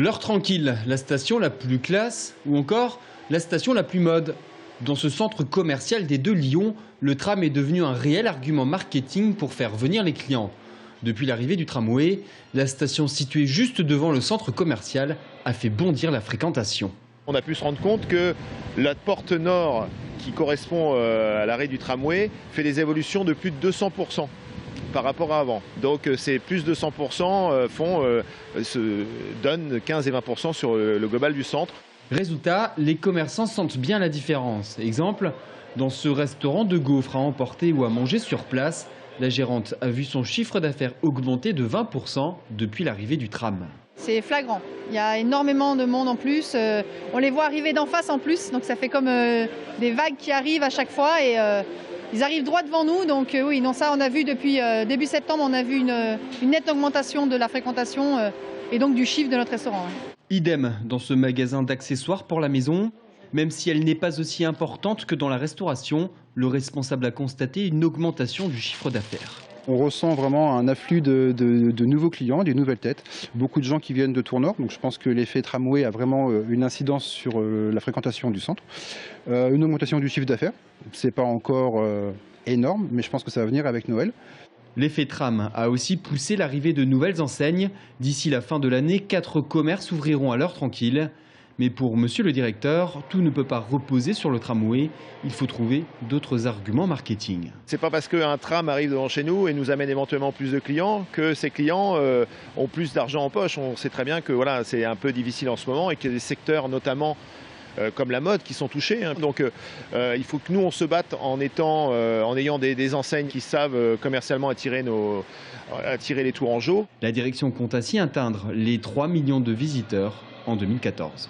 L'heure tranquille, la station la plus classe ou encore la station la plus mode. Dans ce centre commercial des Deux Lions, le tram est devenu un réel argument marketing pour faire venir les clients. Depuis l'arrivée du tramway, la station située juste devant le centre commercial a fait bondir la fréquentation. On a pu se rendre compte que la porte nord, qui correspond à l'arrêt du tramway, fait des évolutions de plus de 200% par rapport à avant. Donc ces plus de 100% donnent 15 et 20% sur le global du centre. Résultat, les commerçants sentent bien la différence. Exemple, dans ce restaurant de gaufres à emporter ou à manger sur place, la gérante a vu son chiffre d'affaires augmenter de 20% depuis l'arrivée du tram. C'est flagrant, il y a énormément de monde en plus, on les voit arriver d'en face en plus, donc ça fait comme des vagues qui arrivent à chaque fois et ils arrivent droit devant nous, donc oui, non, ça on a vu depuis début septembre, on a vu une nette augmentation de la fréquentation et donc du chiffre de notre restaurant. Idem dans ce magasin d'accessoires pour la maison. Même si elle n'est pas aussi importante que dans la restauration, le responsable a constaté une augmentation du chiffre d'affaires. On ressent vraiment un afflux de nouveaux clients, des nouvelles têtes. Beaucoup de gens qui viennent de Tournord, donc je pense que l'effet tramway a vraiment une incidence sur la fréquentation du centre. Une augmentation du chiffre d'affaires, c'est pas encore énorme, mais je pense que ça va venir avec Noël. L'effet tram a aussi poussé l'arrivée de nouvelles enseignes. D'ici la fin de l'année, 4 commerces ouvriront à l'heure tranquille. Mais pour monsieur le directeur, tout ne peut pas reposer sur le tramway. Il faut trouver d'autres arguments marketing. C'est pas parce qu'un tram arrive devant chez nous et nous amène éventuellement plus de clients que ces clients ont plus d'argent en poche. On sait très bien que voilà, c'est un peu difficile en ce moment et qu'il y a des secteurs notamment comme la mode qui sont touchés. Donc il faut que nous on se batte en ayant des enseignes qui savent commercialement attirer les Tourangeaux. La direction compte ainsi atteindre les 3 millions de visiteurs en 2014.